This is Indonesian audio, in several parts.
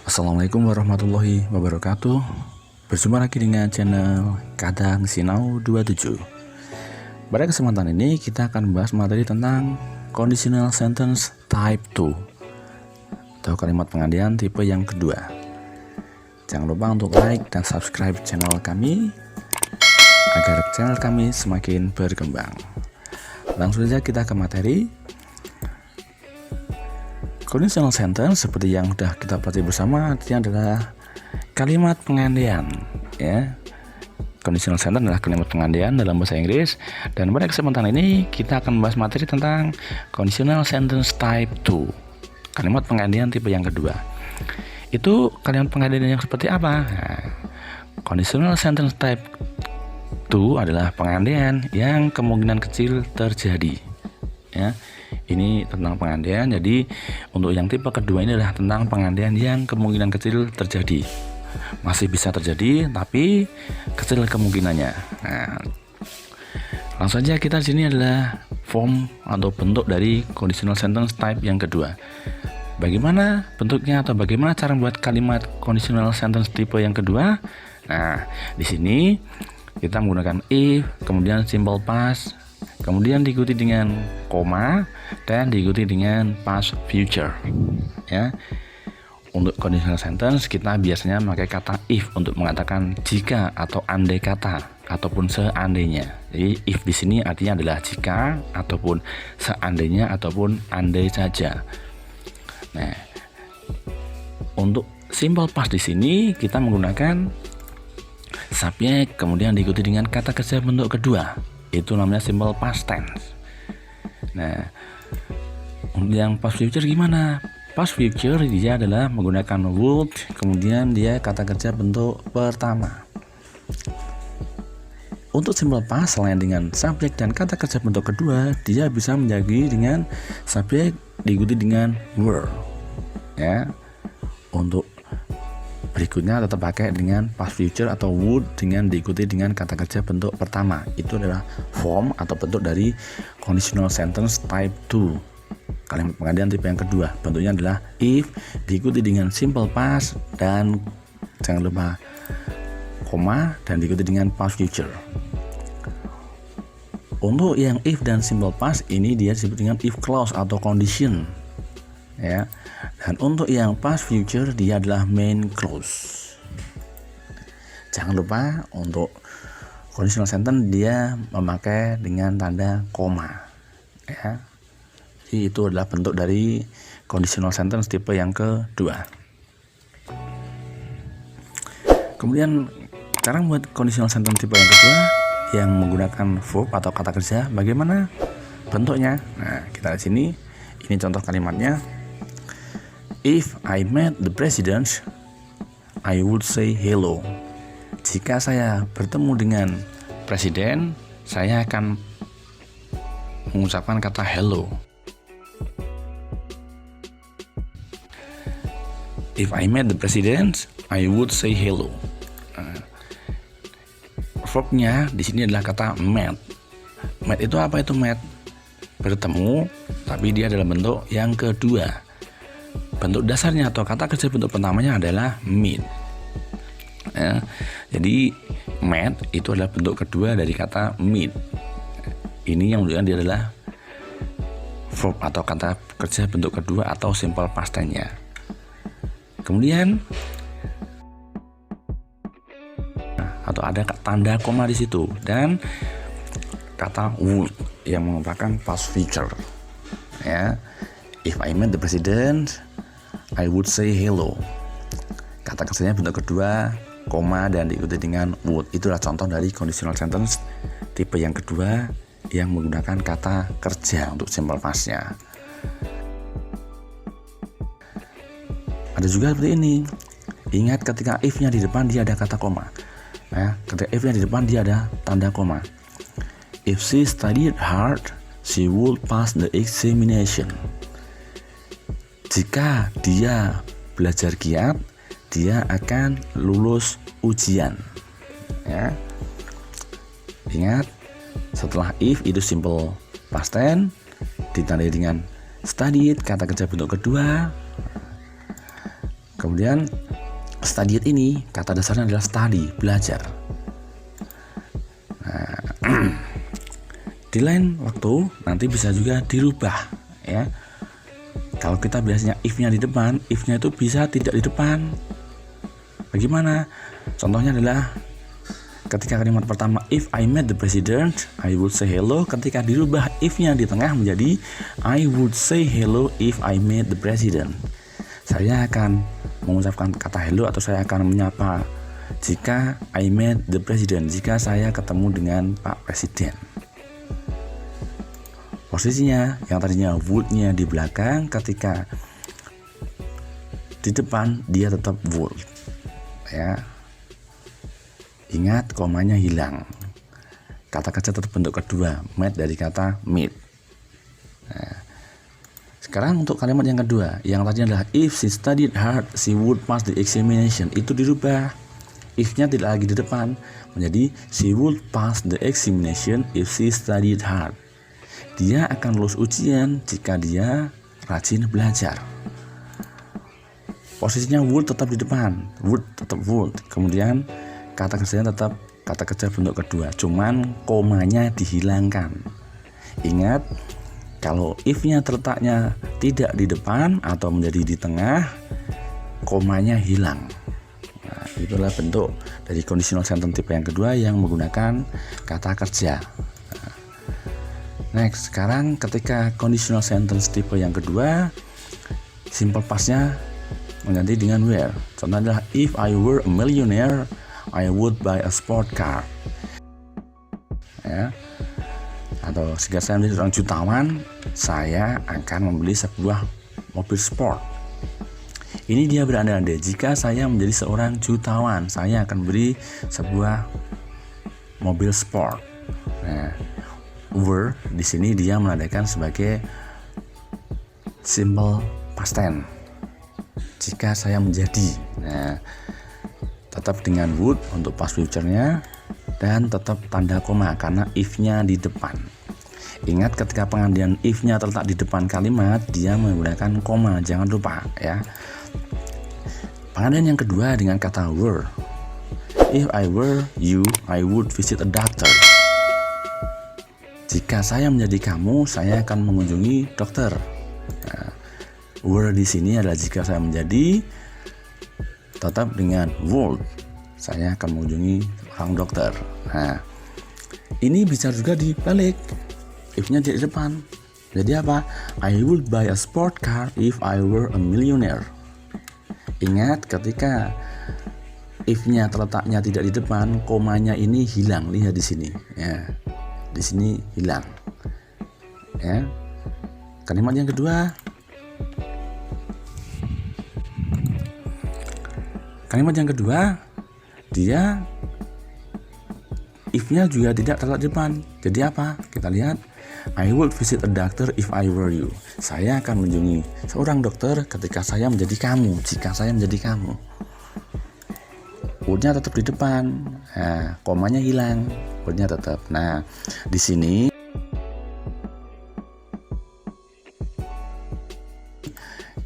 Assalamualaikum warahmatullahi wabarakatuh. Berjumpa lagi dengan channel Kadang Sinau 27. Pada kesempatan ini kita akan membahas materi tentang Conditional Sentence Type 2 atau kalimat penggantian tipe yang kedua. Jangan lupa untuk like dan subscribe channel kami agar channel kami semakin berkembang. Langsung saja kita ke materi. Conditional sentence seperti yang sudah kita pelajari bersama artinya adalah kalimat penggantian, ya. Conditional sentence adalah kalimat penggantian dalam bahasa Inggris, dan pada kesempatan ini kita akan membahas materi tentang conditional sentence type 2, kalimat penggantian tipe yang kedua. Itu kalimat penggantian yang seperti apa? Nah, conditional sentence type 2 adalah penggantian yang kemungkinan kecil terjadi, ya. Ini tentang penggantian. Jadi untuk yang tipe kedua ini adalah tentang penggantian yang kemungkinan kecil terjadi. Masih bisa terjadi tapi kecil kemungkinannya. Nah, langsung saja kita di sini adalah form atau bentuk dari conditional sentence type yang kedua. Bagaimana bentuknya atau bagaimana cara membuat kalimat conditional sentence tipe yang kedua? Nah, di sini kita menggunakan if, kemudian simple past, kemudian diikuti dengan koma dan diikuti dengan past future, ya. Untuk conditional sentence kita biasanya memakai kata if untuk mengatakan jika atau andai kata ataupun seandainya. Jadi if di sini artinya adalah jika ataupun seandainya ataupun andai saja. Nah, untuk simple past di sini kita menggunakan subjek kemudian diikuti dengan kata kerja bentuk kedua. Itu namanya simple past tense. Nah, untuk yang past future gimana? Past future dia adalah menggunakan would, kemudian dia kata kerja bentuk pertama. Untuk simple past selain dengan subjek dan kata kerja bentuk kedua, dia bisa menjadi dengan subjek diikuti dengan were, ya. Untuk berikutnya tetap pakai dengan past future atau would dengan diikuti dengan kata kerja bentuk pertama. Itu adalah form atau bentuk dari conditional sentence type 2, kalimat penggantian tipe yang kedua. Bentuknya adalah if diikuti dengan simple past dan jangan lupa koma dan diikuti dengan past future. Untuk yang if dan simple past ini dia disebut dengan if clause atau condition, ya. Dan untuk yang past future dia adalah main clause. Jangan lupa untuk conditional sentence dia memakai dengan tanda koma, ya. Jadi itu adalah bentuk dari conditional sentence tipe yang kedua. Kemudian cara membuat conditional sentence tipe yang kedua yang menggunakan verb atau kata kerja, bagaimana bentuknya? Nah, kita lihat sini. Ini contoh kalimatnya. If I met the president, I would say hello. Jika saya bertemu dengan presiden, saya akan mengucapkan kata hello. If I met the president, I would say hello. Verbnya di sini adalah kata met. Met itu apa itu met? Bertemu, tapi dia dalam bentuk yang kedua. Bentuk dasarnya atau kata kerja bentuk pertamanya adalah meet, ya. Jadi met itu adalah bentuk kedua dari kata meet. Ini yang menunjukkan dia adalah verb atau kata kerja bentuk kedua atau simple past tense-nya. Kemudian atau ada tanda koma di situ dan kata would yang merupakan past future, ya. If I met the president, I would say hello. Kata kerjanya bentuk kedua, koma dan diikuti dengan would. Itulah contoh dari conditional sentence tipe yang kedua yang menggunakan kata kerja untuk simple past-nya. Ada juga seperti ini. Ingat ketika if-nya di depan dia ada kata koma. Nah, ketika if-nya di depan dia ada tanda koma. If she studied hard, she would pass the examination. Jika dia belajar giat, dia akan lulus ujian, ya. Ingat, setelah if itu simple past tense ditandai dengan studied, kata kerja bentuk kedua, Kemudian studied ini kata dasarnya adalah study, belajar. Nah, di lain waktu nanti bisa juga dirubah ya. Kalau kita biasanya if-nya di depan, if-nya itu bisa tidak di depan. Bagaimana? Contohnya adalah ketika kalimat pertama if I met the president, I would say hello. Ketika dirubah if-nya di tengah menjadi I would say hello if I met the president. Saya akan mengucapkan kata hello atau saya akan menyapa jika I met the president, jika saya ketemu dengan Pak Presiden. Posisinya yang tadinya would-nya di belakang, ketika di depan dia tetap would ya. Ingat, komanya hilang. Kata kerja tetap bentuk kedua, met dari kata meet. Nah, sekarang untuk kalimat yang kedua, yang tadi adalah if she studied hard, she would pass the examination. Itu dirubah. If-nya tidak lagi di depan, menjadi she would pass the examination if she studied hard. Dia akan lulus ujian jika dia rajin belajar. Posisinya would tetap di depan, would tetap would. Kemudian kata kerjanya tetap kata kerja bentuk kedua, cuman komanya dihilangkan. Ingat, kalau if-nya terletaknya tidak di depan atau menjadi di tengah, komanya hilang. Nah, itulah bentuk dari conditional sentence tipe yang kedua yang menggunakan kata kerja. Next, sekarang ketika conditional sentence tipe yang kedua, simple past-nya mengganti dengan were. Contohnya adalah if I were a millionaire, I would buy a sport car. Ya. Atau jika saya menjadi seorang jutawan, saya akan membeli sebuah mobil sport. Ini dia berandai-andai, jika saya menjadi seorang jutawan, saya akan beli sebuah mobil sport. Nah, were di sini dia menandakan sebagai simple past tense. Jika saya menjadi, nah, tetap dengan would untuk past future-nya dan tetap tanda koma karena if-nya di depan. Ingat, ketika pengandian if-nya terletak di depan kalimat, dia menggunakan koma, jangan lupa ya. Pengandian yang kedua dengan kata were. If I were you, I would visit a doctor. Jika saya menjadi kamu, saya akan mengunjungi dokter. Nah, were di sini adalah jika saya menjadi, tetap dengan would, saya akan mengunjungi orang dokter. Nah, ini bisa juga dibalik, if-nya di depan. Jadi apa? I would buy a sport car if I were a millionaire. Ingat, ketika if-nya terletaknya tidak di depan, komanya ini hilang. Lihat di sini, ya, di sini hilang. Ya, kalimat yang kedua. Kalimat yang kedua, dia if-nya juga tidak terletak di depan. Jadi apa? Kita lihat, I would visit a doctor if I were you. Saya akan mengunjungi seorang dokter ketika saya menjadi kamu, jika saya menjadi kamu. Would-nya tetap di depan. Nah, komanya hilang, would-nya tetap. Nah, di sini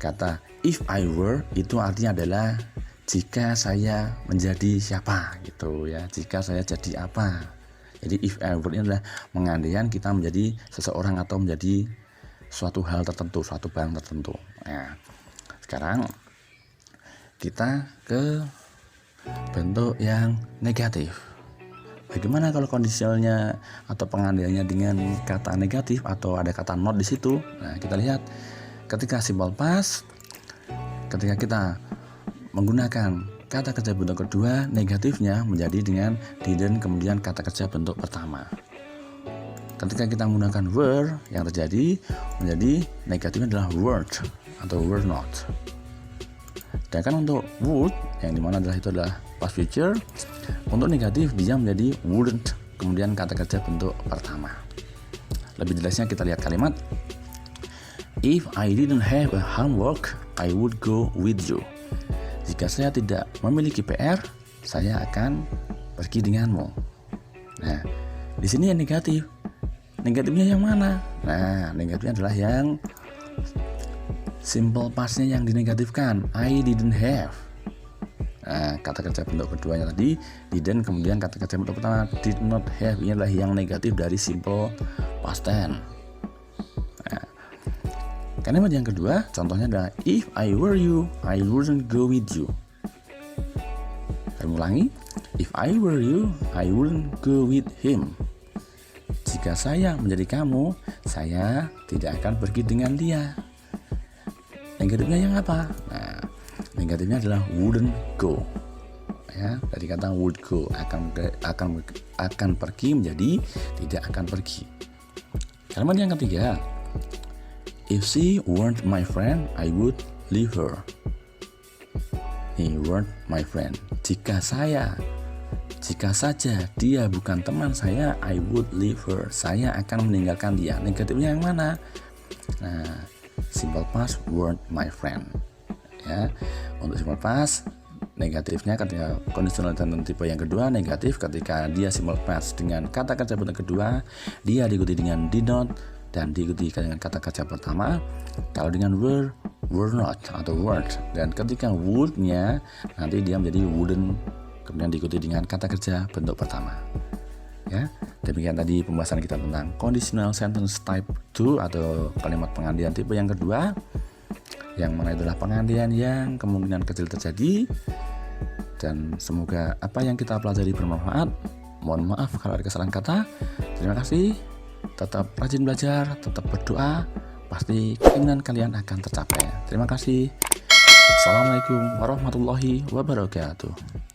kata if I were itu artinya adalah jika saya menjadi siapa gitu ya, jika saya jadi apa. Jadi if I were ini adalah mengandaikan kita menjadi seseorang atau menjadi suatu hal tertentu, suatu barang tertentu. Nah, sekarang kita ke bentuk yang negatif. Bagaimana kalau kondisionalnya atau pengandaiannya dengan kata negatif atau ada kata not di situ? Nah, kita lihat ketika simple past, ketika kita menggunakan kata kerja bentuk kedua, negatifnya menjadi dengan didn't kemudian kata kerja bentuk pertama. Ketika kita menggunakan were, yang terjadi menjadi negatifnya adalah weren't atau were not. Sedangkan untuk would, yang dimana itu adalah past future, untuk negatif dia menjadi wouldn't kemudian kata kerja bentuk pertama. Lebih jelasnya kita lihat kalimat if I didn't have a homework, I would go with you. Jika saya tidak memiliki PR, saya akan pergi denganmu. Nah, di sini yang negatif. Negatifnya yang mana? Nah, negatifnya adalah yang Simple pastnya yang dinegatifkan, I didn't have. Nah, kata kerja bentuk keduanya tadi didn't, kemudian kata kerja bentuk pertama did not have. Ini adalah yang negatif dari simple past tense. Nah, kalimat yang kedua contohnya adalah if I were you, I wouldn't go with you. Kami ulangi, if I were you, I wouldn't go with him. Jika saya menjadi kamu, saya tidak akan pergi dengan dia. Negatifnya yang apa? Nah, negatifnya adalah wouldn't go. Ya, dari kata would go, akan pergi menjadi tidak akan pergi. Kalimat yang ketiga, if she weren't my friend, I would leave her. He weren't my friend. Jika saja dia bukan teman saya, I would leave her. Saya akan meninggalkan dia. Negatifnya yang mana? Nah, simple past weren't my friend. Ya, untuk simple past negatifnya ketika conditional sentence tipe yang kedua negatif ketika dia simple past dengan kata kerja bentuk kedua, dia diikuti dengan did not dan diikuti dengan kata kerja pertama. Kalau dengan were not atau weren't, dan ketika would-nya nanti dia menjadi wouldn't, kemudian diikuti dengan kata kerja bentuk pertama. Ya, demikian tadi pembahasan kita tentang conditional sentence type 2 atau kalimat pengandian tipe yang kedua, yang mana itulah pengandian yang kemungkinan kecil terjadi. Dan semoga apa yang kita pelajari bermanfaat. Mohon maaf kalau ada kesalahan kata. Terima kasih. Tetap rajin belajar, tetap berdoa. Pasti keinginan kalian akan tercapai. Terima kasih. Assalamualaikum warahmatullahi wabarakatuh.